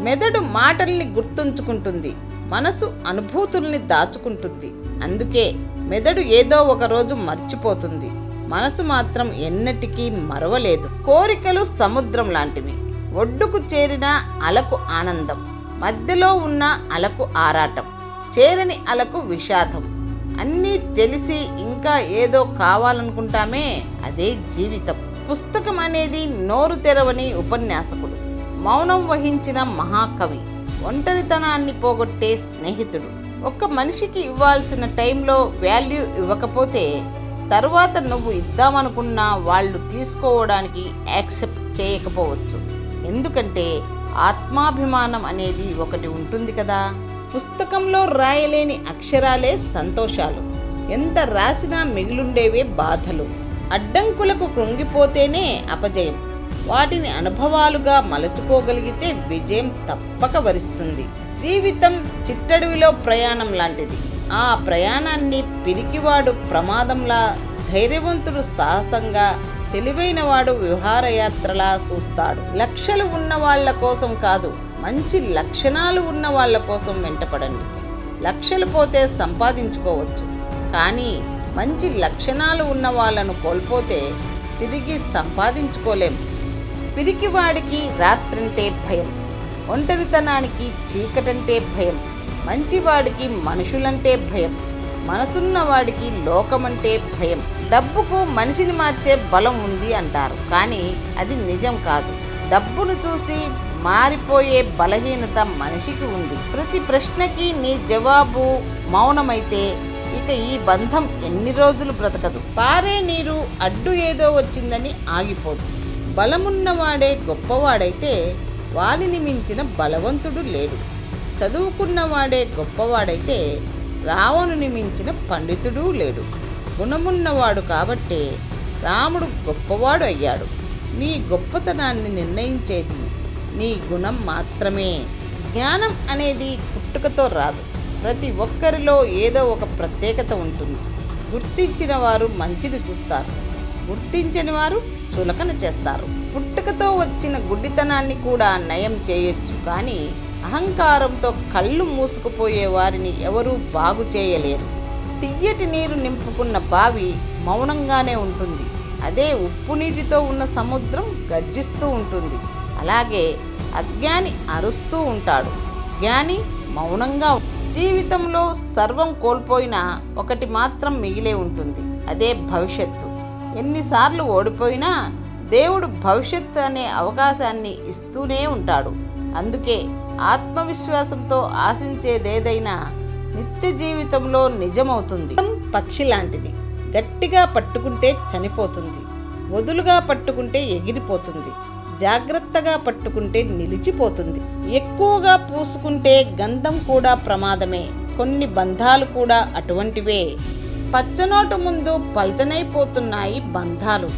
మెదడు మాటల్ని గుర్తుంచుకుంటుంది, మనసు అనుభూతుల్ని దాచుకుంటుంది. అందుకే మెదడు ఏదో ఒక రోజు మర్చిపోతుంది, మనసు మాత్రం ఎన్నటికీ మరవలేదు. కోరికలు సముద్రం లాంటివి. ఒడ్డుకు చేరిన అలకు ఆనందం, మధ్యలో ఉన్న అలకు ఆరాటం, చేరని అలకు విషాదం. అన్నీ తెలిసి ఇంకా ఏదో కావాలనుకుంటామే, అదే జీవితం. పుస్తకం అనేది నోరు తెరవని ఉపన్యాసకుడు, మౌనం వహించిన మహాకవి, ఒంటరితనాన్ని పోగొట్టే స్నేహితుడు. ఒక్క మనిషికి ఇవ్వాల్సిన టైంలో వాల్యూ ఇవ్వకపోతే తరువాత నువ్వు ఇద్దామనుకున్నా వాళ్ళు తీసుకోవడానికి యాక్సెప్ట్ చేయకపోవచ్చు. ఎందుకంటే ఆత్మాభిమానం అనేది ఒకటి ఉంటుంది కదా. పుస్తకంలో రాయలేని అక్షరాలే సంతోషాలు, ఎంత రాసినా మిగిలుండేవే బాధలు. అడ్డంకులకు కృంగిపోతేనే అపజయం, వాటిని అనుభవాలుగా మలుచుకోగలిగితే విజయం తప్పక వరిస్తుంది. జీవితం చిట్టడవిలో ప్రయాణం లాంటిది. ఆ ప్రయాణాన్ని పిరికివాడు ప్రమాదంలా, ధైర్యవంతుడు సాహసంగా, తెలివైనవాడు విహారయాత్రలా చూస్తాడు. లక్షలు ఉన్న వాళ్ళ కోసం కాదు, మంచి లక్షణాలు ఉన్న వాళ్ళ కోసం వెంటపడండి. లక్షలు పోతే సంపాదించుకోవచ్చు, కానీ మంచి లక్షణాలు ఉన్న వాళ్ళను కోల్పోతే తిరిగి సంపాదించుకోలేం. పిరికివాడికి రాత్రంటే భయం, ఒంటరితనానికి చీకటంటే భయం, మంచివాడికి మనుషులంటే భయం, మనసున్నవాడికి లోకమంటే భయం. డబ్బుకు మనిషిని మార్చే బలం ఉంది అంటారు, కానీ అది నిజం కాదు. డబ్బును చూసి మారిపోయే బలహీనత మనిషికి ఉంది. ప్రతి ప్రశ్నకి నీ జవాబు మౌనమైతే ఇక ఈ బంధం ఎన్ని రోజులు బ్రతకదు. పారే నీరు అడ్డు ఏదో వచ్చిందని ఆగిపోదు. బలమున్నవాడే గొప్పవాడైతే వాలిని మించిన బలవంతుడు లేడు. చదువుకున్నవాడే గొప్పవాడైతే రావణుని మించిన పండితుడు లేడు. గుణమున్నవాడు కాబట్టే రాముడు గొప్పవాడు అయ్యాడు. నీ గొప్పతనాన్ని నిర్ణయించేది నీ గుణం మాత్రమే. జ్ఞానం అనేది పుట్టుకతో రాదు. ప్రతి ఒక్కరిలో ఏదో ఒక ప్రత్యేకత ఉంటుంది. గుర్తించిన వారు మంచిని చూస్తారు, గుర్తించని వారు చులకన చేస్తారు. పుట్టుకతో వచ్చిన గుడ్డితనాన్ని కూడా నయం చేయొచ్చు, కానీ అహంకారంతో కళ్ళు మూసుకుపోయే వారిని ఎవరూ బాగు చేయలేరు. తియ్యటి నీరు నింపుకున్న బావి మౌనంగానే ఉంటుంది. అదే ఉప్పు నీటితో ఉన్న సముద్రం గర్జిస్తూ ఉంటుంది. అలాగే అజ్ఞాని అరుస్తూ ఉంటాడు, జ్ఞాని మౌనంగా. జీవితంలో సర్వం కోల్పోయినా ఒకటి మాత్రం మిగిలే ఉంటుంది, అదే భవిష్యత్తు. ఎన్నిసార్లు ఓడిపోయినా దేవుడు భవిష్యత్తు అనే అవకాశాన్ని ఇస్తూనే ఉంటాడు. అందుకే ఆత్మవిశ్వాసంతో ఆశించేదేదైనా నిత్య జీవితంలో నిజమవుతుంది. పక్షి లాంటిది, గట్టిగా పట్టుకుంటే చనిపోతుంది, వదులుగా పట్టుకుంటే ఎగిరిపోతుంది, జాగ్రత్తగా పట్టుకుంటే నిలిచిపోతుంది. ఎక్కువగా పూసుకుంటే గంధం కూడా ప్రమాదమే. కొన్ని బంధాలు కూడా అటువంటివే. పచ్చనోటు ముందు పల్చనైపోతున్నాయి బంధాలు,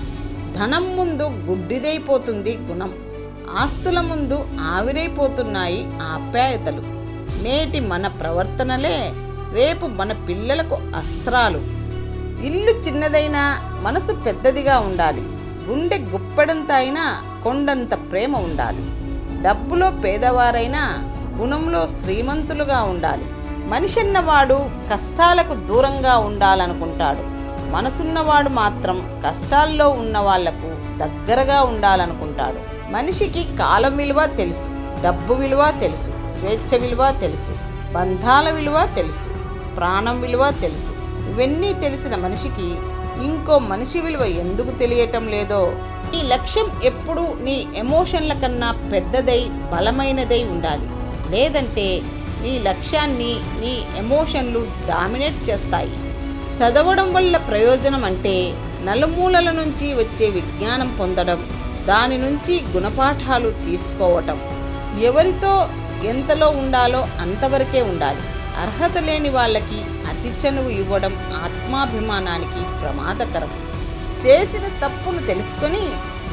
ధనం ముందు గుడ్డిదైపోతుంది గుణం, ఆస్తుల ముందు ఆవిరైపోతున్నాయి ఆప్యాయతలు. నేటి మన ప్రవర్తనలే రేపు మన పిల్లలకు అస్త్రాలు. ఇల్లు చిన్నదైనా మనసు పెద్దదిగా ఉండాలి. గుండె గుప్పెడంత అయినా కొండంత ప్రేమ ఉండాలి. డబ్బులో పేదవారైనా గుణంలో శ్రీమంతులుగా ఉండాలి. మనిషి అన్నవాడు కష్టాలకు దూరంగా ఉండాలనుకుంటాడు. మనసున్నవాడు మాత్రం కష్టాల్లో ఉన్న వాళ్లకు దగ్గరగా ఉండాలనుకుంటాడు. మనిషికి కాలం విలువ తెలుసు, డబ్బు విలువ తెలుసు, స్వేచ్ఛ విలువ తెలుసు, బంధాల విలువ తెలుసు, ప్రాణం విలువ తెలుసు. ఇవన్నీ తెలిసిన మనిషికి ఇంకో మనిషి విలువ ఎందుకు తెలియటం లేదో. నీ లక్ష్యం ఎప్పుడూ నీ ఎమోషన్ల కన్నా పెద్దదై బలమైనదై ఉండాలి. లేదంటే నీ లక్ష్యాన్ని నీ ఎమోషన్లు డామినేట్ చేస్తాయి. చదవడం వల్ల ప్రయోజనం అంటే నలుమూలల నుంచి వచ్చే విజ్ఞానం పొందడం, దాని నుంచి గుణపాఠాలు తీసుకోవటం. ఎవరితో ఎంతలో ఉండాలో అంతవరకే ఉండాలి. అర్హత లేని వాళ్ళకి అతి చనువు ఇవ్వడం ఆత్మాభిమానానికి ప్రమాదకరం. చేసిన తప్పును తెలుసుకొని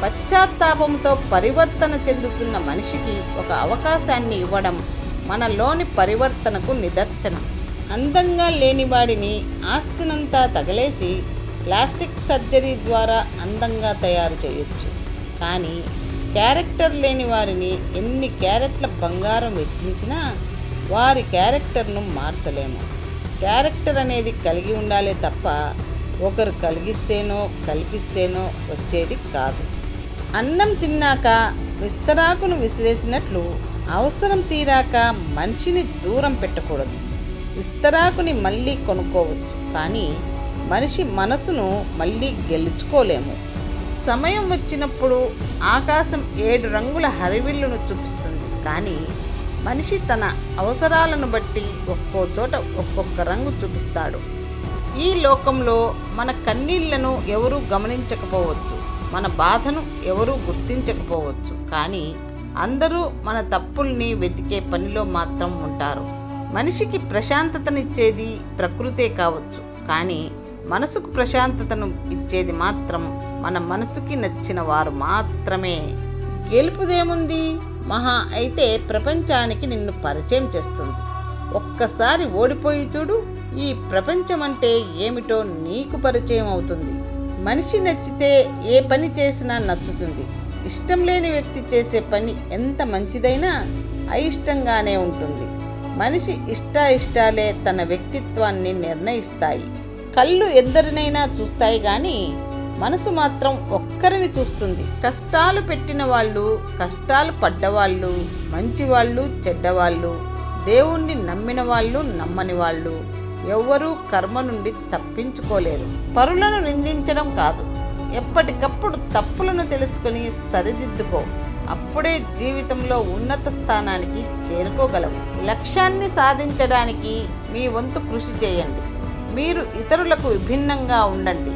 పశ్చాత్తాపంతో పరివర్తన చెందుతున్న మనిషికి ఒక అవకాశాన్ని ఇవ్వడం మనలోని పరివర్తనకు నిదర్శనం. అందంగా లేనివాడిని ఆస్తినంతా తగలేసి ప్లాస్టిక్ సర్జరీ ద్వారా అందంగా తయారు చేయొచ్చు, కానీ క్యారెక్టర్ లేని వారిని ఎన్ని క్యారెట్ల బంగారం వెచ్చించినా వారి క్యారెక్టర్ను మార్చలేము. క్యారెక్టర్ అనేది కలిగి ఉండాలే తప్ప ఒకరు కలిగిస్తేనో కల్పిస్తేనో వచ్చేది కాదు. అన్నం తిన్నాక విస్తరాకును విసిరేసినట్లు అవసరం తీరాక మనిషిని దూరం పెట్టకూడదు. విస్తరాకుని మళ్ళీ కొనుక్కోవచ్చు, కానీ మనిషి మనసును మళ్ళీ గెలుచుకోలేము. సమయం వచ్చినప్పుడు ఆకాశం 7 రంగుల హరివిల్లును చూపిస్తుంది, కానీ మనిషి తన అవసరాలను బట్టి ఒక్కో చోట ఒక్కొక్క రంగు చూపిస్తాడు. ఈ లోకంలో మన కన్నీళ్లను ఎవరూ గమనించకపోవచ్చు, మన బాధను ఎవరూ గుర్తించకపోవచ్చు, కానీ అందరూ మన తప్పుల్ని వెతికే పనిలో మాత్రం ఉంటారు. మనిషికి ప్రశాంతతనిచ్చేది ప్రకృతే కావచ్చు, కానీ మనసుకు ప్రశాంతతను ఇచ్చేది మాత్రం మన మనసుకి నచ్చిన వారు మాత్రమే. గెలుపుదేముంది? మహా అయితే ప్రపంచానికి నిన్ను పరిచయం చేస్తుంది. ఒక్కసారి ఓడిపోయి చూడు, ఈ ప్రపంచం అంటే ఏమిటో నీకు పరిచయం అవుతుంది. మనిషి నచ్చితే ఏ పని చేసినా నచ్చుతుంది. ఇష్టం లేని వ్యక్తి చేసే పని ఎంత మంచిదైనా అయిష్టంగానే ఉంటుంది. మనిషి ఇష్టాలే తన వ్యక్తిత్వాన్ని నిర్ణయిస్తాయి. కళ్ళు ఎందరినైనా చూస్తాయి, కానీ మనసు మాత్రం ఒక్కరిని చూస్తుంది. కష్టాలు పెట్టిన వాళ్ళు, కష్టాలు పడ్డవాళ్ళు, మంచివాళ్ళు, చెడ్డవాళ్ళు, దేవుణ్ణి నమ్మిన వాళ్ళు, నమ్మని వాళ్ళు ఎవ్వరూ కర్మ నుండి తప్పించుకోలేరు. పరులను నిందించడం కాదు, ఎప్పటికప్పుడు తప్పులను తెలుసుకుని సరిదిద్దుకో. అప్పుడే జీవితంలో ఉన్నత స్థానానికి చేరుకోగలవు. లక్ష్యాన్ని సాధించడానికి మీ వంతు కృషి చేయండి. మీరు ఇతరులకు విభిన్నంగా ఉండండి.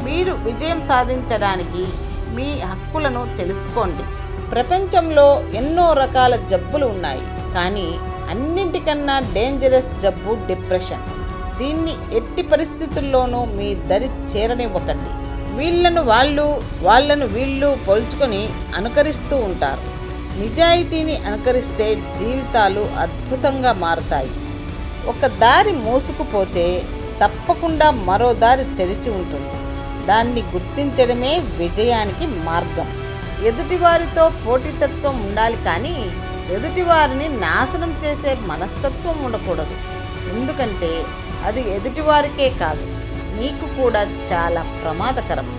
మీరు విజయం సాధించడానికి మీ హక్కులను తెలుసుకోండి. ప్రపంచంలో ఎన్నో రకాల జబ్బులు ఉన్నాయి, కానీ అన్నింటికన్నా డేంజరస్ జబ్బు డిప్రెషన్. దీన్ని ఎట్టి పరిస్థితుల్లోనూ మీ దరి చేరనివ్వకండి. వీళ్ళను వాళ్ళు, వాళ్ళను వీళ్ళు పోల్చుకొని అనుకరిస్తూ ఉంటారు. నిజాయితీని అనుకరిస్తే జీవితాలు అద్భుతంగా మారుతాయి. ఒక దారి మోసుకుపోతే తప్పకుండా మరో దారి తెరిచి ఉంటుంది. దాన్ని గుర్తించడమే విజయానికి మార్గం. ఎదుటివారితో పోటీతత్వం ఉండాలి, కానీ ఎదుటివారిని నాశనం చేసే మనస్తత్వం ఉండకూడదు. ఎందుకంటే అది ఎదుటివారికే కాదు, నీకు కూడా చాలా ప్రమాదకరం.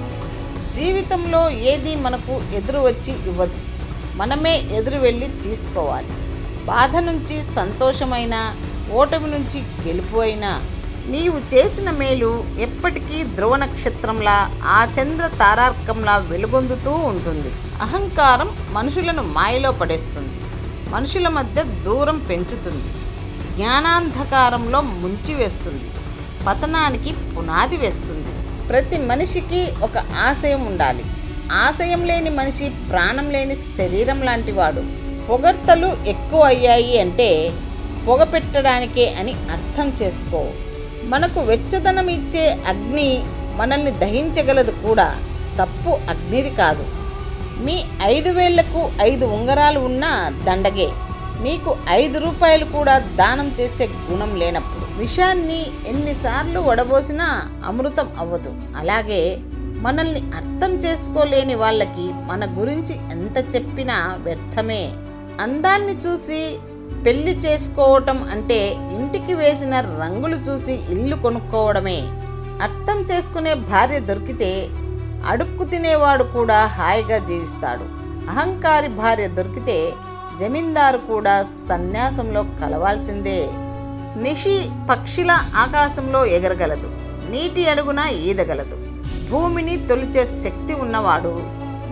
జీవితంలో ఏది మనకు ఎదురు వచ్చి ఇవ్వదు, మనమే ఎదురు వెళ్ళి తీసుకోవాలి. బాధ నుంచి సంతోషమైనా, ఓటమి నుంచి గెలుపు అయినా నీవు చేసిన మేలు ఎప్పటికీ ధ్రువ నక్షత్రంలా, ఆ చంద్ర తారార్కంలా వెలుగొందుతూ ఉంటుంది. అహంకారం మనుషులను మాయలో పడేస్తుంది, మనుషుల మధ్య దూరం పెంచుతుంది, జ్ఞానాంధకారంలో ముంచివేస్తుంది, పతనానికి పునాది వేస్తుంది. ప్రతి మనిషికి ఒక ఆశయం ఉండాలి. ఆశయం లేని మనిషి ప్రాణం లేని శరీరం లాంటివాడు. పొగడ్తలు ఎక్కువ అయ్యాయి అంటే పొగ పెట్టడానికే అని అర్థం చేసుకో. మనకు వెచ్చదనం ఇచ్చే అగ్ని మనల్ని దహించగలదు కూడా, తప్పు అగ్నిది కాదు. మీ 5 వేళ్లకు 5 ఉంగరాలు ఉన్నా దండగే. నీకు 5 రూపాయలు కూడా దానం చేసే గుణం లేనప్పుడు విషాన్ని ఎన్నిసార్లు వడబోసినా అమృతం అవ్వదు. అలాగే మనల్ని అర్థం చేసుకోలేని వాళ్ళకి మన గురించి ఎంత చెప్పినా వ్యర్థమే. అందాన్ని చూసి పెళ్లి చేసుకోవటం అంటే ఇంటికి వేసిన రంగులు చూసి ఇల్లు కొనుక్కోవడమే. అర్థం చేసుకునే భార్య దొరికితే అడుక్కు తినేవాడు కూడా హాయిగా జీవిస్తాడు. అహంకారి భార్య దొరికితే జమీందారు కూడా సన్యాసంలో కలవాల్సిందే. నిషి పక్షిల ఆకాశంలో ఎగరగలదు, నీటి అడుగున ఈదగలదు. భూమిని తొలిచే శక్తి ఉన్నవాడు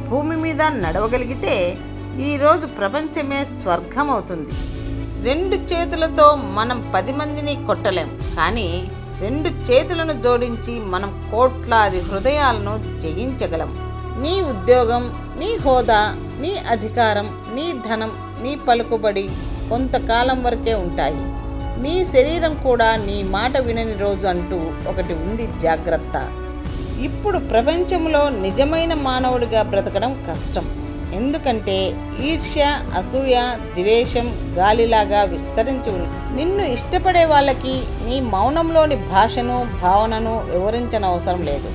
భూమి మీద నడవగలిగితే ఈరోజు ప్రపంచమే స్వర్గం అవుతుంది. 2 చేతులతో మనం 10 మందిని కొట్టలేం, కానీ 2 చేతులను జోడించి మనం కోట్లాది హృదయాలను జయించగలం. నీ ఉద్యోగం, నీ హోదా, నీ అధికారం, నీ ధనం, నీ పలుకుబడి కొంతకాలం వరకే ఉంటాయి. నీ శరీరం కూడా నీ మాట వినని రోజు అంటూ ఒకటి ఉంది, జాగ్రత్త. ఇప్పుడు ప్రపంచంలో నిజమైన మానవుడిగా బ్రతకడం కష్టం. ఎందుకంటే ఈర్ష్య, అసూయ, ద్వేషం గాలిలాగా విస్తరించి ఉంది. నిన్ను ఇష్టపడే వాళ్ళకి నీ మౌనంలోని భాషను, భావనను వివరించనవసరం లేదు.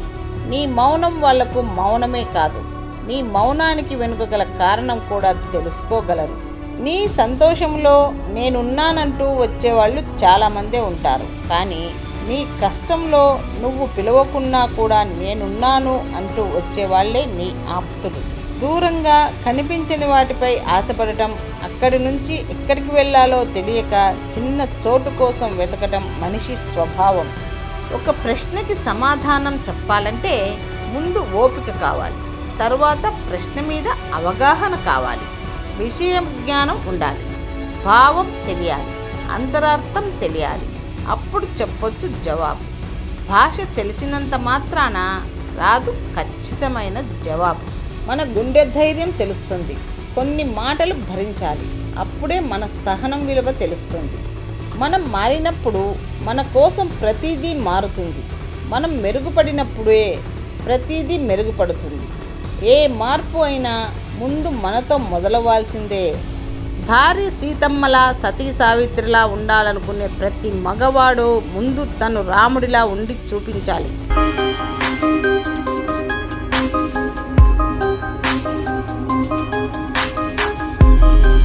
నీ మౌనం వాళ్లకు మౌనమే కాదు, నీ మౌనానికి వెనుక గల కారణం కూడా తెలుసుకోగలరు. నీ సంతోషంలో నేనున్నానంటూ వచ్చేవాళ్ళు చాలామందే ఉంటారు. కానీ నీ కష్టంలో నువ్వు పిలవకున్నా కూడా నేనున్నాను అంటూ వచ్చేవాళ్లే నీ ఆప్తులు. దూరంగా కనిపించని వాటిపై ఆశపడటం, అక్కడి నుంచి ఎక్కడికి వెళ్ళాలో తెలియక చిన్న చోటు కోసం వెతకటం మనిషి స్వభావం. ఒక ప్రశ్నకి సమాధానం చెప్పాలంటే ముందు ఓపిక కావాలి, తరువాత ప్రశ్న మీద అవగాహన కావాలి, విషయ జ్ఞానం ఉండాలి, భావం తెలియాలి, అంతరార్థం తెలియాలి. అప్పుడు చెప్పొచ్చు జవాబు. భాష తెలిసినంత మాత్రాన రాదు ఖచ్చితమైన జవాబు. మన గుండె ధైర్యం తెలుస్తుంది. కొన్ని మాటలు భరించాలి, అప్పుడే మన సహనం విలువ తెలుస్తుంది. మనం మారినప్పుడు మన కోసం ప్రతిదీ మారుతుంది. మనం మెరుగుపడినప్పుడే ప్రతిదీ మెరుగుపడుతుంది. ఏ మార్పు అయినా ముందు మనతో మొదలవ్వాల్సిందే. భార్య సీతమ్మలా, సతీ సావిత్రిలా ఉండాలనుకునే ప్రతి మగవాడు ముందు తను రాముడిలా ఉండి చూపించాలి.